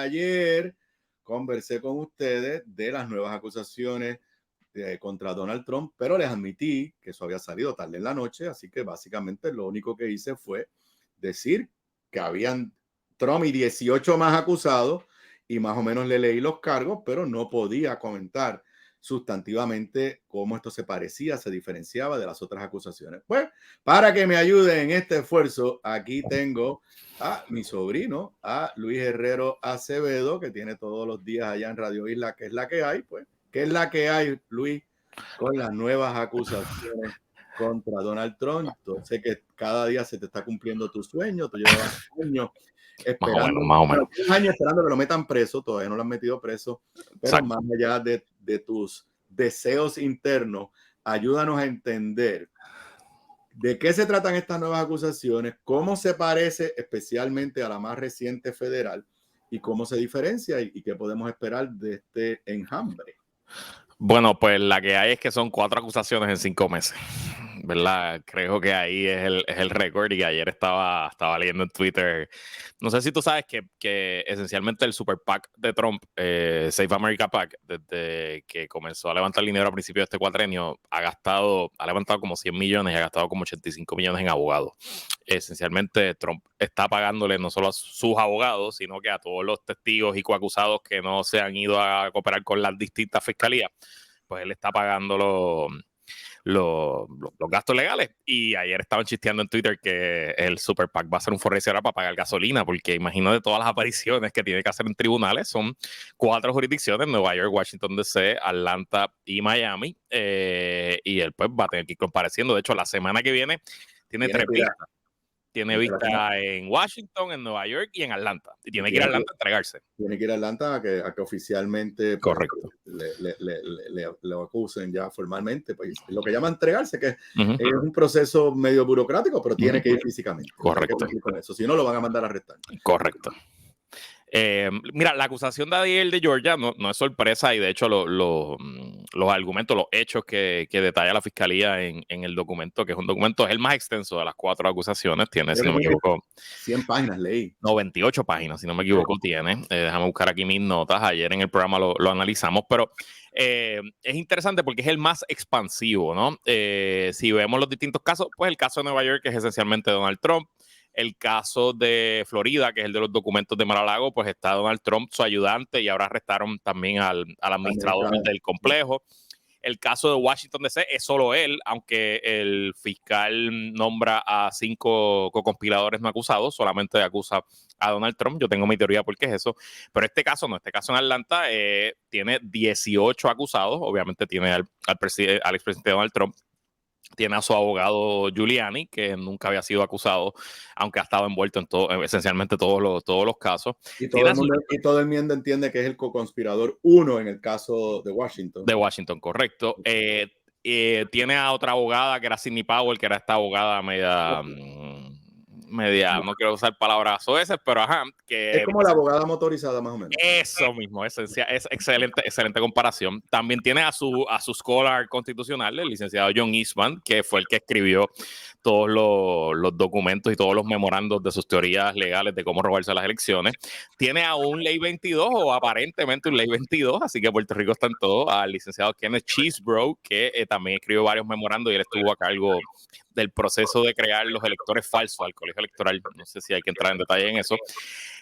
ayer conversé con ustedes de las nuevas acusaciones contra Donald Trump, pero les admití que eso había salido tarde en la noche, así que básicamente lo único que hice fue decir que habían Trump y 18 más acusados y más o menos le leí los cargos, pero no podía comentar sustantivamente cómo esto se parecía, se diferenciaba de las otras acusaciones. Pues, para que me ayude en este esfuerzo, aquí tengo a mi sobrino, a Luis Herrero Acevedo, que tiene todos los días allá en Radio Isla, que es la que hay, pues, ¿qué es la que hay, Luis, con las nuevas acusaciones contra Donald Trump? Yo sé que cada día se te está cumpliendo tu sueño, tú llevas años esperando, más o menos. 10 años esperando que lo metan preso, todavía no lo han metido preso, pero Exacto. más allá de tus deseos internos, ayúdanos a entender de qué se tratan estas nuevas acusaciones, cómo se parece especialmente a la más reciente federal y cómo se diferencia y qué podemos esperar de este enjambre. Bueno, pues la que hay es que son 4 acusaciones en 5 meses, ¿verdad? Creo que ahí es el récord, y ayer estaba leyendo en Twitter. No sé si tú sabes que esencialmente el Super PAC de Trump, Save America PAC, desde que comenzó a levantar dinero a principios de este cuatrenio, ha levantado como 100 millones y ha gastado como 85 millones en abogados. Esencialmente Trump está pagándole no solo a sus abogados, sino que a todos los testigos y coacusados que no se han ido a cooperar con las distintas fiscalías, pues él está pagando los gastos legales. Y ayer estaban chisteando en Twitter que el Super PAC va a ser un fornecedor para pagar gasolina, porque imagínate todas las apariciones que tiene que hacer en tribunales. Son 4 jurisdicciones: Nueva York, Washington DC, Atlanta y Miami, y él pues va a tener que ir compareciendo. De hecho, la semana que viene tiene 3 vistas. Tiene vista en Washington, en Nueva York y en Atlanta. Y tiene que ir a Atlanta a entregarse. Tiene que ir a Atlanta a que oficialmente, pues, correcto, le acusen ya formalmente. Pues, lo que llama entregarse, que es un proceso medio burocrático, pero tiene que ir físicamente. Correcto. Con eso. Si no, lo van a mandar a arrestar. Correcto. Mira, la acusación de Adiel de Georgia no es sorpresa, y de hecho los argumentos, los hechos que detalla la fiscalía en el documento, que es un documento, es el más extenso de las 4 acusaciones, tiene, si no me equivoco, 100 páginas leí. 98 páginas, si no me equivoco, tiene. Déjame buscar aquí mis notas. Ayer en el programa lo analizamos, pero es interesante porque es el más expansivo, ¿no? Si vemos los distintos casos, pues el caso de Nueva York, que es esencialmente Donald Trump. El caso de Florida, que es el de los documentos de Mar-a-Lago, pues está Donald Trump, su ayudante, y ahora arrestaron también al administrador del complejo. El caso de Washington DC es solo él, aunque el fiscal nombra a 5 co-conspiradores no acusados, solamente acusa a Donald Trump. Yo tengo mi teoría por qué es eso, pero este caso no. Este caso en Atlanta tiene 18 acusados. Obviamente tiene al expresidente Donald Trump, tiene a su abogado Giuliani, que nunca había sido acusado, aunque ha estado envuelto en esencialmente todos los casos. Y todo el mundo entiende que es el co-conspirador 1 en el caso de Washington. De Washington, correcto. Tiene a otra abogada que era Sidney Powell, que era esta abogada media, no quiero usar palabras soeces, pero ajá. Es como la abogada motorizada, más o menos. Eso mismo, es excelente comparación. También tiene a su scholar constitucional, el licenciado John Eastman, que fue el que escribió todos los documentos y todos los memorandos de sus teorías legales de cómo robarse las elecciones. Tiene a un Ley 22, o aparentemente un Ley 22, así que Puerto Rico está en todo, al licenciado Kenneth Chesebrough, que también escribió varios memorandos, y él estuvo a cargo del proceso de crear los electores falsos al colegio electoral. No sé si hay que entrar en detalle en eso.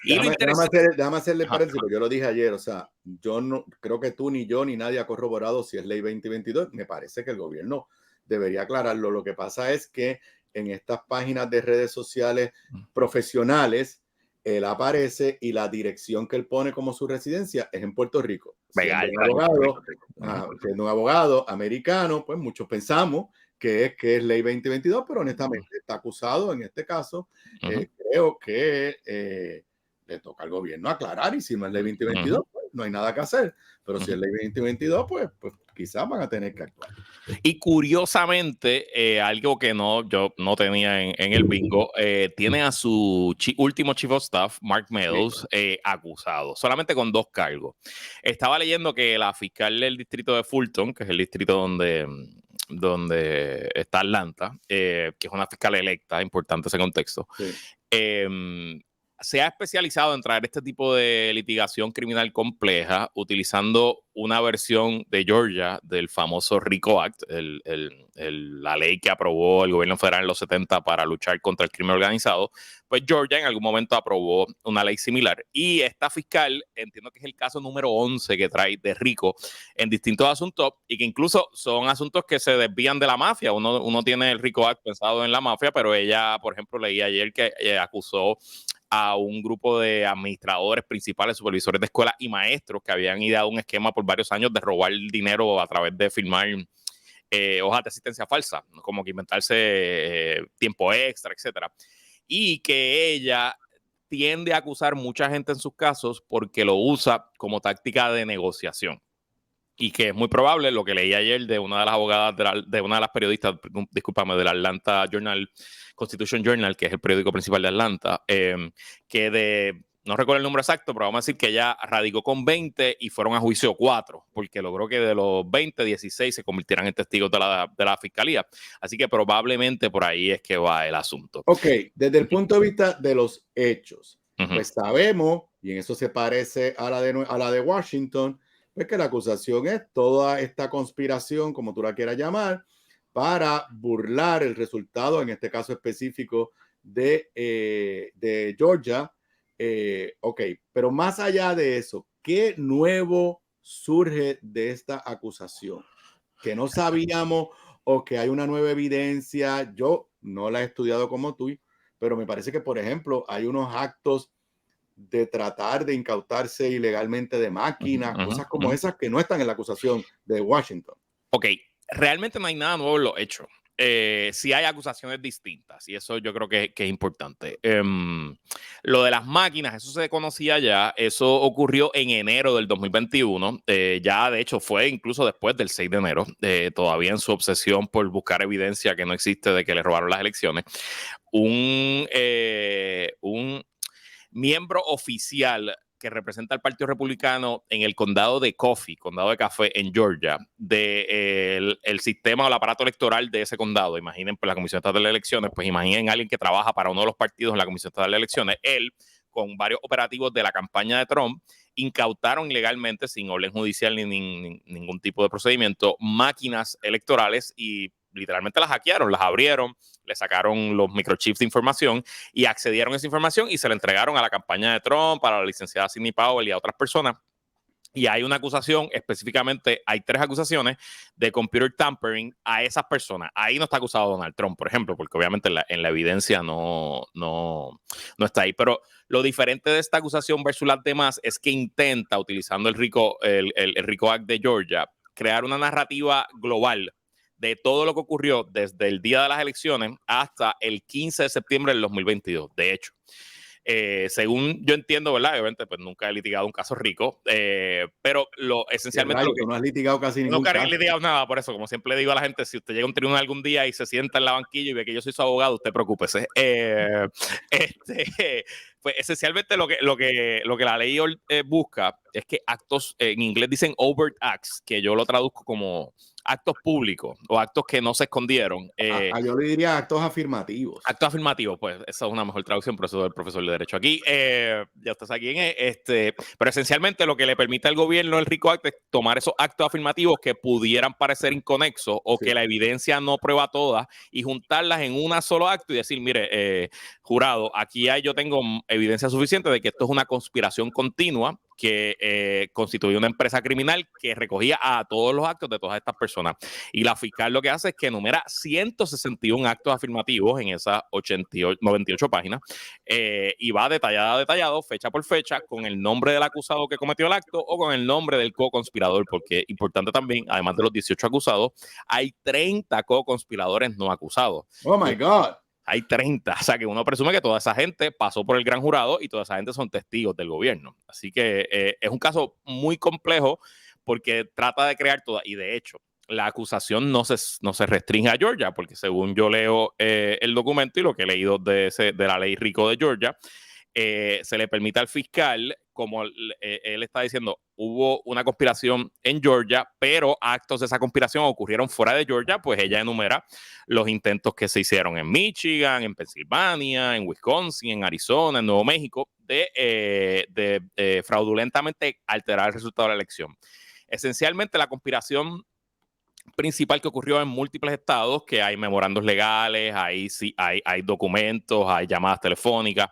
Déjame hacerle paréntesis, porque yo lo dije ayer, o sea, yo no creo que tú, ni yo, ni nadie ha corroborado si es Ley 2022. Me parece que el gobierno debería aclararlo. Lo que pasa es que en estas páginas de redes sociales profesionales, él aparece y la dirección que él pone como su residencia es en Puerto Rico. Siendo un abogado americano, pues muchos pensamos que es Ley 2022, pero honestamente está acusado en este caso. Creo que le toca al gobierno aclarar, y si no es Ley 2022, pues no hay nada que hacer. Pero si es Ley 2022, pues quizás van a tener que actuar. Y curiosamente, algo que yo no tenía en el bingo, tiene a su último chief of staff, Mark Meadows, acusado, solamente con 2 cargos. Estaba leyendo que la fiscal del distrito de Fulton, que es el distrito donde está Atlanta, que es una fiscal electa, importante ese contexto, se ha especializado en traer este tipo de litigación criminal compleja utilizando una versión de Georgia del famoso RICO Act, la ley que aprobó el gobierno federal en los 70 para luchar contra el crimen organizado. Pues Georgia en algún momento aprobó una ley similar y esta fiscal, entiendo que es el caso número 11 que trae de RICO en distintos asuntos y que incluso son asuntos que se desvían de la mafia. Uno tiene el RICO Act pensado en la mafia, pero ella, por ejemplo, leí ayer que acusó a un grupo de administradores principales, supervisores de escuelas y maestros que habían ideado un esquema por varios años de robar dinero a través de firmar hojas de asistencia falsa, como que inventarse tiempo extra, etcétera. Y que ella tiende a acusar mucha gente en sus casos porque lo usa como táctica de negociación. Y que es muy probable, lo que leí ayer de una de las abogadas, de una de las periodistas, discúlpame, del Atlanta Journal, Constitution Journal, que es el periódico principal de Atlanta, que no recuerdo el número exacto, pero vamos a decir que ella radicó con 20 y fueron a juicio 4, porque logró que de los 20, 16 se convirtieran en testigos de la fiscalía. Así que probablemente por ahí es que va el asunto. Ok, desde el punto de vista de los hechos, pues sabemos, y en eso se parece a la de Washington, pues que la acusación es toda esta conspiración, como tú la quieras llamar, para burlar el resultado, en este caso específico de Georgia. Ok, pero más allá de eso, ¿qué nuevo surge de esta acusación? Que no sabíamos o que hay una nueva evidencia. Yo no la he estudiado como tú, pero me parece que, por ejemplo, hay unos actos de tratar de incautarse ilegalmente de máquinas, cosas como esas que no están en la acusación de Washington. Ok, realmente no hay nada nuevo en los hechos. Sí hay acusaciones distintas y eso yo creo que es importante. Lo de las máquinas, eso se conocía ya, eso ocurrió en enero del 2021, ya de hecho fue incluso después del 6 de enero, todavía en su obsesión por buscar evidencia que no existe de que le robaron las elecciones. Un miembro oficial que representa al Partido Republicano en el condado de Coffee, condado de Café en Georgia, el sistema o el aparato electoral de ese condado. Imaginen, pues la Comisión Estatal de Elecciones, pues imaginen a alguien que trabaja para uno de los partidos en la Comisión Estatal de Elecciones. Él, con varios operativos de la campaña de Trump, incautaron ilegalmente, sin orden judicial ni ningún tipo de procedimiento, máquinas electorales y literalmente las hackearon, las abrieron, le sacaron los microchips de información y accedieron a esa información y se la entregaron a la campaña de Trump, a la licenciada Sidney Powell y a otras personas. Y hay una acusación, específicamente hay 3 acusaciones de computer tampering a esas personas. Ahí no está acusado Donald Trump, por ejemplo, porque obviamente en la evidencia no está ahí. Pero lo diferente de esta acusación versus las demás es que intenta, utilizando el RICO Act de Georgia, crear una narrativa global de todo lo que ocurrió desde el día de las elecciones hasta el 15 de septiembre del 2022. De hecho, según yo entiendo, ¿verdad? Obviamente, pues nunca he litigado un caso rico, pero esencialmente Rayo, tú no has litigado casi ningún nunca caso. he litigado nada, por eso, como siempre le digo a la gente, si usted llega a un tribunal algún día y se sienta en la banquilla y ve que yo soy su abogado, usted preocúpese. Pues esencialmente lo que la ley busca es que actos, en inglés dicen overt acts, que yo lo traduzco como actos públicos o actos que no se escondieron. Yo le diría actos afirmativos. Actos afirmativos, pues esa es una mejor traducción, por eso soy el profesor de Derecho aquí. Ya usted sabe quién es. Pero esencialmente lo que le permite al gobierno el RICO Act es tomar esos actos afirmativos que pudieran parecer inconexos o que la evidencia no prueba todas y juntarlas en un solo acto y decir, mire, jurado, aquí yo tengo evidencia suficiente de que esto es una conspiración continua que constituye una empresa criminal que recogía a todos los actos de todas estas personas. Y la fiscal lo que hace es que enumera 161 actos afirmativos en esas 98 páginas y va detallado, fecha por fecha, con el nombre del acusado que cometió el acto o con el nombre del co-conspirador, porque importante también, además de los 18 acusados, hay 30 co-conspiradores no acusados. Oh my God. Hay 30, o sea que uno presume que toda esa gente pasó por el gran jurado y toda esa gente son testigos del gobierno. Así que es un caso muy complejo porque trata de crear toda, y de hecho, la acusación no se restringe a Georgia, porque según yo leo el documento y lo que he leído de la ley RICO de Georgia, se le permite al fiscal, como él está diciendo, hubo una conspiración en Georgia, pero actos de esa conspiración ocurrieron fuera de Georgia, pues ella enumera los intentos que se hicieron en Michigan, en Pensilvania, en Wisconsin, en Arizona, en Nuevo México, de fraudulentamente alterar el resultado de la elección. Esencialmente, la conspiración principal que ocurrió en múltiples estados, que hay memorandos legales, hay documentos, hay llamadas telefónicas,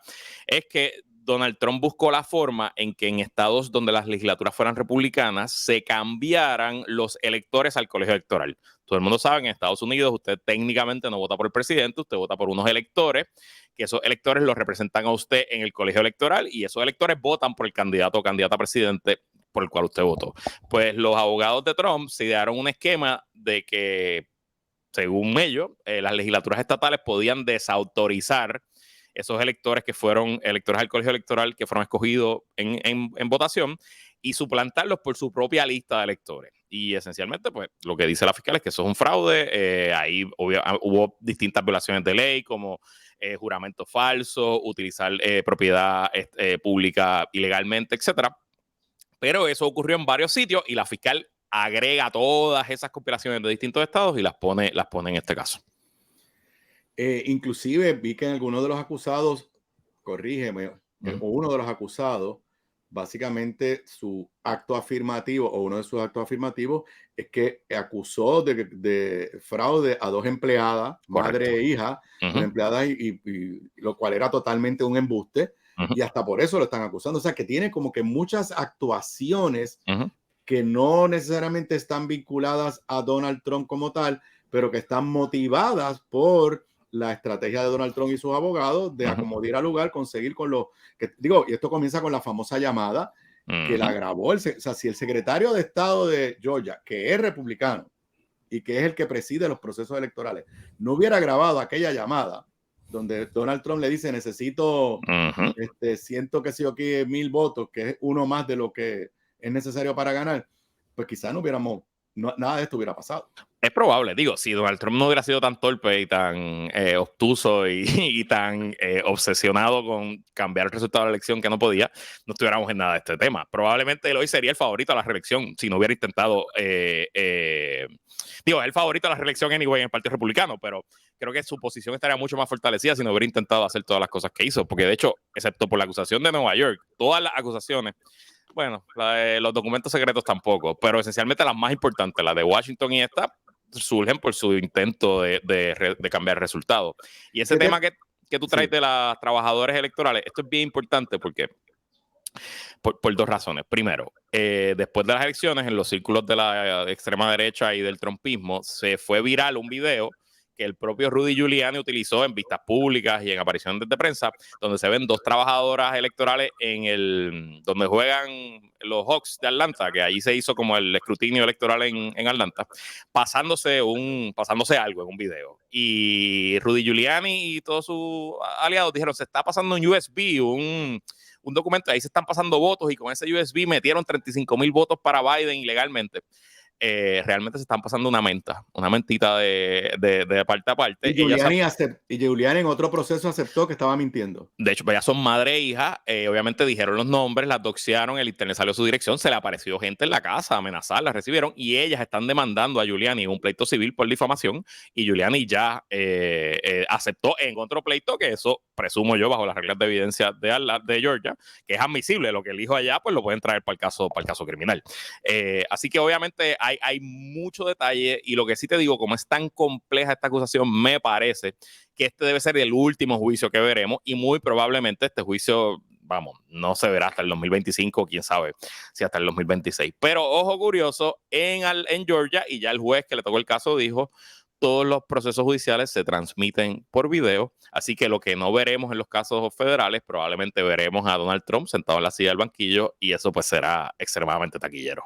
es que Donald Trump buscó la forma en que en estados donde las legislaturas fueran republicanas se cambiaran los electores al colegio electoral. Todo el mundo sabe que en Estados Unidos usted técnicamente no vota por el presidente, usted vota por unos electores, que esos electores los representan a usted en el colegio electoral y esos electores votan por el candidato o candidata a presidente por el cual usted votó. Pues los abogados de Trump se idearon un esquema de que, según ellos, las legislaturas estatales podían desautorizar esos electores que fueron electores al colegio electoral que fueron escogidos en votación y suplantarlos por su propia lista de electores. Y esencialmente, pues, lo que dice la fiscal es que eso es un fraude. Ahí hubo distintas violaciones de ley, como juramento falso, utilizar propiedad pública ilegalmente, etcétera. Pero eso ocurrió en varios sitios y la fiscal agrega todas esas conspiraciones de distintos estados y las pone en este caso. Inclusive vi que en algunos de los acusados, corrígeme, o uno de los acusados, básicamente su acto afirmativo o uno de sus actos afirmativos es que acusó de fraude a dos empleadas, Correcto. madre e hija, dos empleadas y lo cual era totalmente un embuste y hasta por eso lo están acusando. O sea que tiene como que muchas actuaciones que no necesariamente están vinculadas a Donald Trump como tal, pero que están motivadas por la estrategia de Donald Trump y sus abogados de acomodar al lugar, conseguir con lo que digo, y esto comienza con la famosa llamada que la grabó, o sea, si el secretario de Estado de Georgia, que es republicano y que es el que preside los procesos electorales, no hubiera grabado aquella llamada donde Donald Trump le dice necesito siento que sí o aquí 1000 votos, que es uno más de lo que es necesario para ganar, pues quizás no hubiéramos, nada de esto hubiera pasado. Es probable, digo, si Donald Trump no hubiera sido tan torpe y tan obtuso y tan obsesionado con cambiar el resultado de la elección que no podía, no estuviéramos en nada de este tema. Probablemente él hoy sería el favorito a la reelección si no hubiera intentado, digo, el favorito a la reelección anyway en el Partido Republicano, pero creo que su posición estaría mucho más fortalecida si no hubiera intentado hacer todas las cosas que hizo, porque de hecho, excepto por la acusación de Nueva York, todas las acusaciones, bueno, los documentos secretos tampoco, pero esencialmente las más importantes, las de Washington y esta, surgen por su intento de cambiar el resultado. Y ese tema que tú traes de los trabajadores electorales, esto es bien importante porque por dos razones. Primero, después de las elecciones, en los círculos de la extrema derecha y del trumpismo, se fue viral un video que el propio Rudy Giuliani utilizó en vistas públicas y en apariciones de prensa, donde se ven dos trabajadoras electorales donde juegan los Hawks de Atlanta, que allí se hizo como el escrutinio electoral en Atlanta, pasándose algo en un video. Y Rudy Giuliani y todos sus aliados dijeron, se está pasando un USB, un documento, ahí se están pasando votos y con ese USB metieron 35,000 votos para Biden ilegalmente. Realmente se están pasando una mentita de parte a parte. Y Giuliani en otro proceso aceptó que estaba mintiendo. De hecho, pues ya son madre e hija, obviamente dijeron los nombres, las doxearon, el internet salió a su dirección, se le apareció gente en la casa a amenazarlas, recibieron, y ellas están demandando a Giuliani un pleito civil por difamación, y Giuliani ya aceptó en otro pleito, que eso presumo yo bajo las reglas de evidencia de Georgia, que es admisible, lo que el hijo allá, pues lo pueden traer para el caso criminal. Así que obviamente hay mucho detalle, y lo que sí te digo, como es tan compleja esta acusación, me parece que este debe ser el último juicio que veremos y muy probablemente este juicio, vamos, no se verá hasta el 2025, quién sabe si hasta el 2026. Pero ojo curioso, en Georgia, y ya el juez que le tocó el caso dijo, todos los procesos judiciales se transmiten por video, así que lo que no veremos en los casos federales, probablemente veremos a Donald Trump sentado en la silla del banquillo y eso pues será extremadamente taquillero.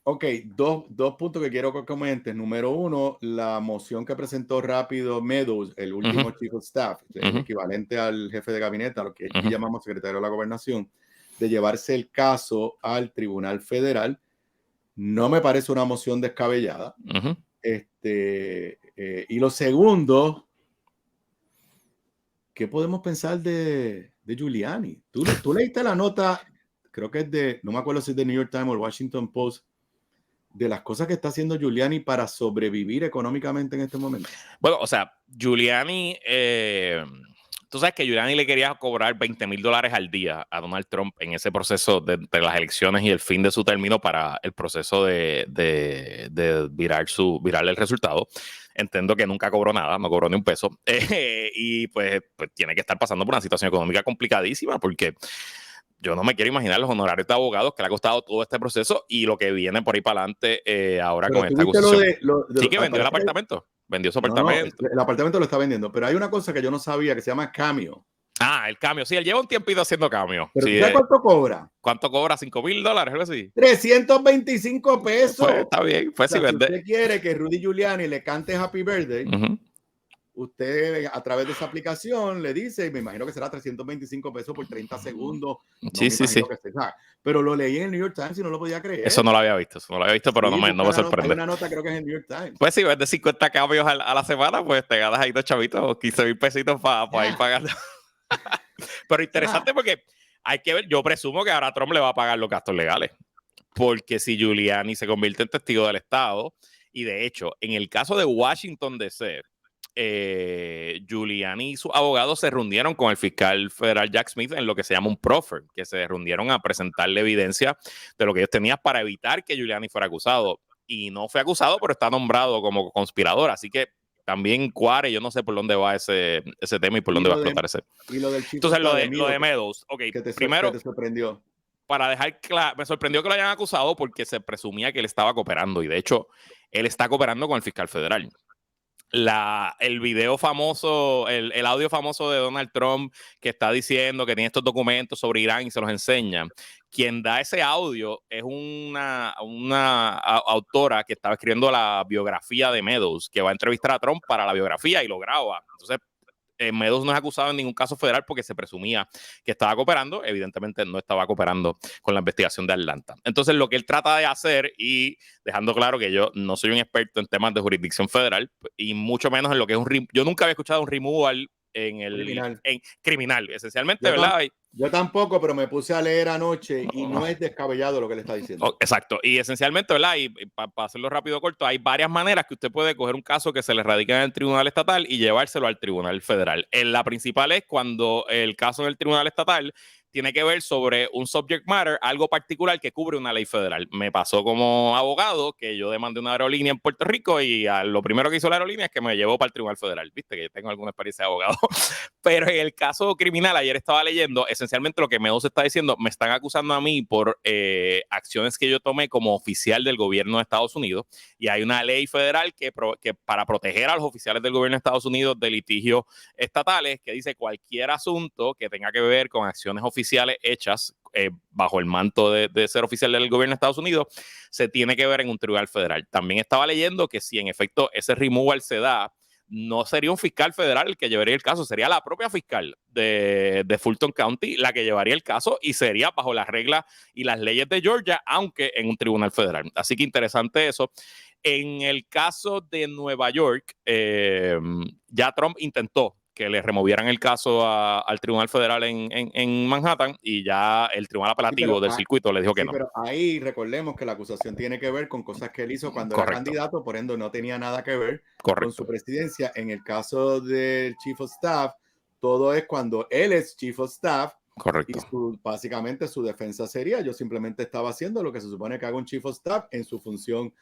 Ok, dos puntos que quiero que comentes. Número uno, la moción que presentó rápido Meadows, el último chief of staff, el equivalente al jefe de gabinete, a lo que aquí llamamos secretario de la gobernación, de llevarse el caso al Tribunal Federal. No me parece una moción descabellada. Y lo segundo, ¿qué podemos pensar de Giuliani? ¿Tú leíste la nota creo que es no me acuerdo si es de New York Times o el Washington Post, de las cosas que está haciendo Giuliani para sobrevivir económicamente en este momento. Bueno, o sea, Giuliani, tú sabes que Giuliani le quería cobrar $20,000 al día a Donald Trump en ese proceso de las elecciones y el fin de su término para el proceso de virar el resultado. Entiendo que nunca cobró nada, no cobró ni un peso. Y pues tiene que estar pasando por una situación económica complicadísima porque yo no me quiero imaginar los honorarios de abogados que le ha costado todo este proceso y lo que viene por ahí para adelante ahora Pero con esta tuviste acusación. Sí, que vendió el parece apartamento. Vendió su no, apartamento. el apartamento lo está vendiendo, pero hay una cosa que yo no sabía que se llama Cameo. Ah, el cambio. Sí, él lleva un tiempito haciendo cambio. Pero Sí, ¿tú sabes cuánto cobra? ¿cuánto cobra? $5,000, algo así. 325 pesos. Pues está bien. O Pues sea, sí, si vende. usted quiere que Rudy Giuliani le cante Happy Birthday, usted a través de esa aplicación le dice, me imagino que será 325 pesos por 30 segundos. No Sí, me sí, imagino sí. que sea. Pero lo leí en el New York Times y no lo podía creer. Eso no lo había visto, pero Sí, no me sorprende. Hay una nota, creo que es en el New York Times. Pues si vendes 50 cambios a la semana, pues te ganas ahí 2 chavitos, 15,000 pesitos para ir pagando. Pero interesante porque hay que ver, yo presumo que ahora Trump le va a pagar los gastos legales. Porque si Giuliani se convierte en testigo del Estado, y de hecho, en el caso de Washington DC, Giuliani y sus abogados se reunieron con el fiscal federal Jack Smith en lo que se llama un proffer, que se reunieron a presentarle evidencia de lo que ellos tenían para evitar que Giuliani fuera acusado. Y no fue acusado, pero está nombrado como conspirador. Así que también Cuare, yo no sé por dónde va ese tema y por dónde va a explotar ese. Y lo del chico. Entonces, lo de Meadows. Ok, primero. Que te sorprendió. Para dejar claro, me sorprendió que lo hayan acusado porque se presumía que él estaba cooperando y de hecho él está cooperando con el fiscal federal. El video famoso, el audio famoso de Donald Trump que está diciendo que tiene estos documentos sobre Irán y se los enseña. Quien da ese audio es una autora que estaba escribiendo la biografía de Meadows, que va a entrevistar a Trump para la biografía y lo graba. Entonces, Meadows no es acusado en ningún caso federal porque se presumía que estaba cooperando. Evidentemente no estaba cooperando con la investigación de Atlanta. Entonces lo que él trata de hacer, y dejando claro que yo no soy un experto en temas de jurisdicción federal y mucho menos en lo que es yo nunca había escuchado un removal en criminal, esencialmente, ¿verdad? Yo tampoco, pero me puse a leer anoche y no es descabellado lo que le está diciendo. Exacto. Y esencialmente, ¿verdad? Y para hacerlo rápido corto, hay varias maneras que usted puede coger un caso que se le radica en el tribunal estatal y llevárselo al tribunal federal. La principal es cuando el caso en el tribunal estatal tiene que ver sobre un subject matter, algo particular que cubre una ley federal. Me pasó como abogado que yo demandé una aerolínea en Puerto Rico y lo primero que hizo la aerolínea es que me llevó para el tribunal federal. Viste que yo tengo alguna experiencia de abogado. Pero en el caso criminal, ayer estaba leyendo, esencialmente lo que Meadows está diciendo, me están acusando a mí por acciones que yo tomé como oficial del gobierno de Estados Unidos. Y hay una ley federal que para proteger a los oficiales del gobierno de Estados Unidos de litigios estatales, que dice cualquier asunto que tenga que ver con acciones oficiales hechas bajo el manto de ser oficial del gobierno de Estados Unidos, se tiene que ver en un tribunal federal. También estaba leyendo que si en efecto ese removal se da, no sería un fiscal federal el que llevaría el caso, sería la propia fiscal de Fulton County la que llevaría el caso y sería bajo las reglas y las leyes de Georgia, aunque en un tribunal federal. Así que interesante eso. En el caso de Nueva York, ya Trump intentó que le removieran el caso al Tribunal Federal en Manhattan y ya el Tribunal Apelativo del circuito le dijo que no. Pero ahí recordemos que la acusación tiene que ver con cosas que él hizo cuando era candidato, por ende no tenía nada que ver con su presidencia. En el caso del Chief of Staff, todo es cuando él es Chief of Staff. Correcto. Y básicamente su defensa sería, yo simplemente estaba haciendo lo que se supone que haga un Chief of Staff en su función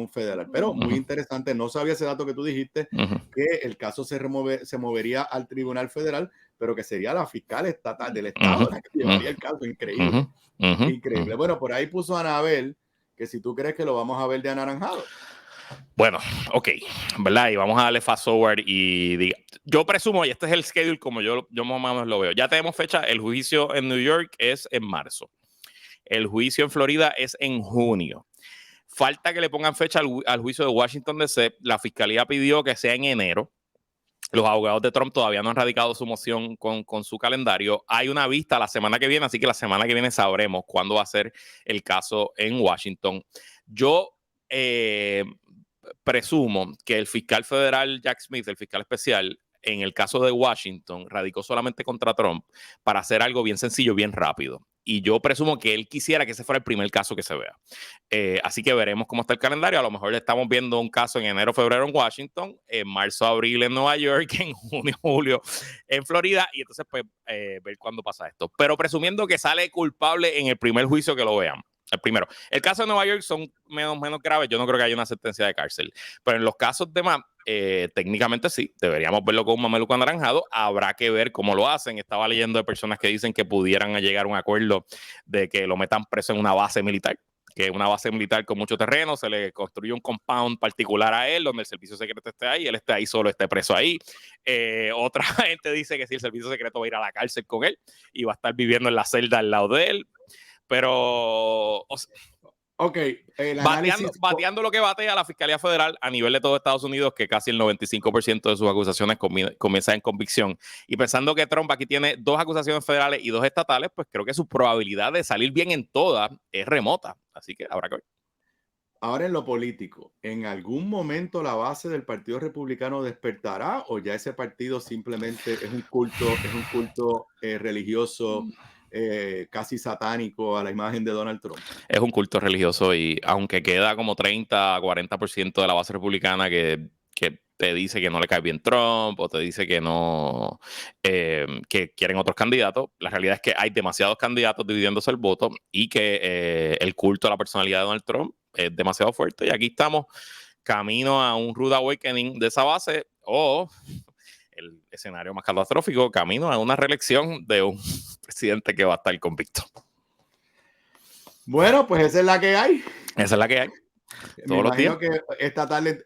federal. Pero muy interesante, no sabía ese dato que tú dijiste, que el caso se movería al Tribunal Federal, pero que sería la fiscal estatal del Estado la que llevaría el caso. Increíble. Increíble. Bueno, por ahí puso Anabel que si tú crees que lo vamos a ver de anaranjado. Bueno, ok, ¿verdad? Y vamos a darle fast forward y diga, yo presumo, y este es el schedule como yo más o menos lo veo, ya tenemos fecha, el juicio en New York es en marzo, el juicio en Florida es en junio, falta que le pongan fecha al juicio de Washington DC, la fiscalía pidió que sea en enero, los abogados de Trump todavía no han radicado su moción con su calendario, hay una vista la semana que viene, así que la semana que viene sabremos cuándo va a ser el caso en Washington. Yo presumo que el fiscal federal Jack Smith, el fiscal especial, en el caso de Washington, radicó solamente contra Trump para hacer algo bien sencillo, bien rápido. y yo presumo que él quisiera que ese fuera el primer caso que se vea. Así que veremos cómo está el calendario. A lo mejor estamos viendo un caso en enero, febrero en Washington, en marzo, abril en Nueva York, en junio, julio en Florida, y entonces pues ver cuándo pasa esto. Pero presumiendo que sale culpable en el primer juicio que lo vean. El primero. El caso de Nueva York son menos graves. Yo no creo que haya una sentencia de cárcel. Pero en los casos demás, técnicamente sí. Deberíamos verlo con un mameluco anaranjado. Habrá que ver cómo lo hacen. Estaba leyendo de personas que dicen que pudieran llegar a un acuerdo de que lo metan preso en una base militar, que es una base militar con mucho terreno, se le construye un compound particular a él, donde el servicio secreto esté ahí, él esté ahí solo, esté preso ahí. Otra gente dice que si el servicio secreto va a ir a la cárcel con él y va a estar viviendo en la celda al lado de él. Pero ok, el análisis... bateando lo que batea la Fiscalía Federal a nivel de todo Estados Unidos, que casi el 95% de sus acusaciones comienzan en convicción. Y pensando que Trump aquí tiene 2 acusaciones federales y 2 estatales, pues creo que su probabilidad de salir bien en todas es remota. Así que habrá que ver. Ahora en lo político, ¿en algún momento la base del Partido Republicano despertará o ya ese partido simplemente es un culto religioso casi satánico a la imagen de Donald Trump? Es un culto religioso y aunque queda como 30 a 40% de la base republicana que te dice que no le cae bien Trump o te dice que no, que quieren otros candidatos, la realidad es que hay demasiados candidatos dividiéndose el voto y que el culto a la personalidad de Donald Trump es demasiado fuerte y aquí estamos camino a un rude awakening de esa base o el escenario más catastrófico, camino a una reelección de un presidente que va a estar convicto. Bueno, pues esa es la que hay. Esa es la que hay. Todos los días.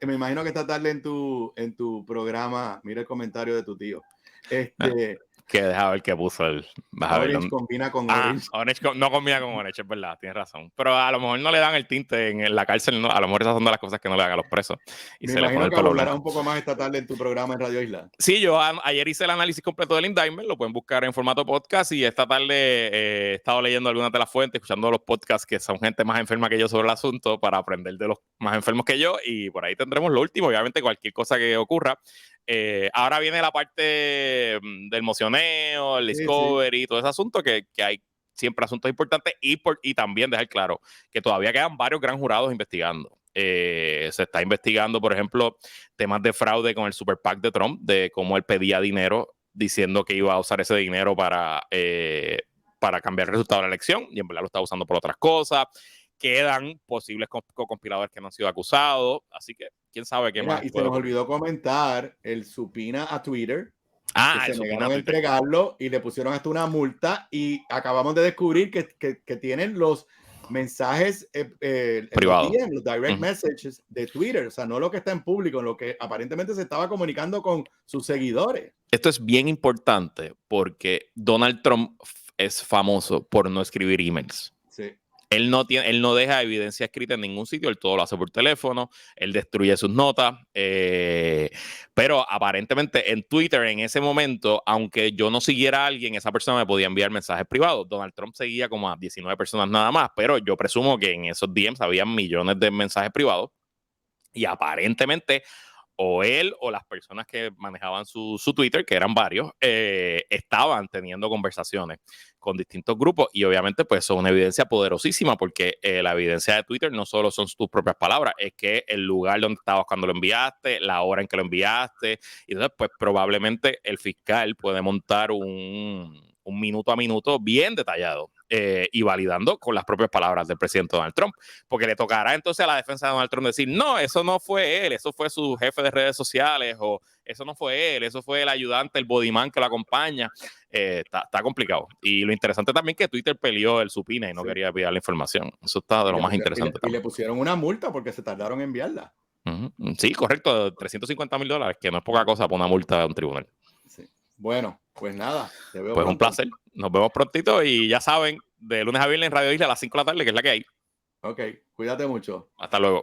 Me imagino que esta tarde en tu programa, mira el comentario de tu tío. Que deja ver qué puso el. Orange combina con Orange. No combina con Orange, es verdad, tienes razón. Pero a lo mejor no le dan el tinte en la cárcel, ¿no? A lo mejor esas son de las cosas que no le dan a los presos. Y me se imagino le pone que hablarás un poco más esta tarde en tu programa en Radio Isla. Sí, yo ayer hice el análisis completo del indictment, lo pueden buscar en formato podcast y esta tarde he estado leyendo algunas de las fuentes, escuchando los podcasts que son gente más enferma que yo sobre el asunto para aprender de los más enfermos que yo y por ahí tendremos lo último, obviamente cualquier cosa que ocurra. Ahora viene la parte del mocioneo, el discovery, sí. Todo ese asunto que hay siempre asuntos importantes y también dejar claro que todavía quedan varios gran jurados investigando. Se está investigando, por ejemplo, temas de fraude con el Super PAC de Trump, de cómo él pedía dinero diciendo que iba a usar ese dinero para cambiar el resultado de la elección y en verdad lo está usando por otras cosas. Quedan posibles co-conspiradores que no han sido acusados, así que quién sabe qué más. Y se nos olvidó comentar el supina a Twitter. Que se negaron a entregarlo y le pusieron hasta una multa y acabamos de descubrir que tienen los mensajes privados, los direct messages de Twitter, o sea, no lo que está en público, lo que aparentemente se estaba comunicando con sus seguidores. Esto es bien importante porque Donald Trump es famoso por no escribir emails. Sí. Él no deja evidencia escrita en ningún sitio, él todo lo hace por teléfono, él destruye sus notas, pero aparentemente en Twitter en ese momento, aunque yo no siguiera a alguien, esa persona me podía enviar mensajes privados. Donald Trump seguía como a 19 personas nada más, pero yo presumo que en esos DMs había millones de mensajes privados y aparentemente o él o las personas que manejaban su Twitter, que eran varios, estaban teniendo conversaciones con distintos grupos y obviamente pues son una evidencia poderosísima porque la evidencia de Twitter no solo son tus propias palabras, es que el lugar donde estabas cuando lo enviaste, la hora en que lo enviaste, y entonces pues probablemente el fiscal puede montar un minuto a minuto bien detallado y validando con las propias palabras del presidente Donald Trump, porque le tocará entonces a la defensa de Donald Trump decir, no, eso no fue él, eso fue su jefe de redes sociales, o eso no fue él, eso fue el ayudante, el bodyman que lo acompaña. Está complicado. Y lo interesante también es que Twitter peleó el subpoena y no quería enviar la información. Eso está de lo más interesante. Y le pusieron una multa porque se tardaron en enviarla. Sí, correcto, $350,000, que no es poca cosa para una multa de un tribunal. Sí. Bueno, pues nada. Te veo pronto. Un placer. Nos vemos prontito y ya saben, de lunes a viernes en Radio Isla a las 5 de la tarde, que es la que hay. Ok, cuídate mucho. Hasta luego.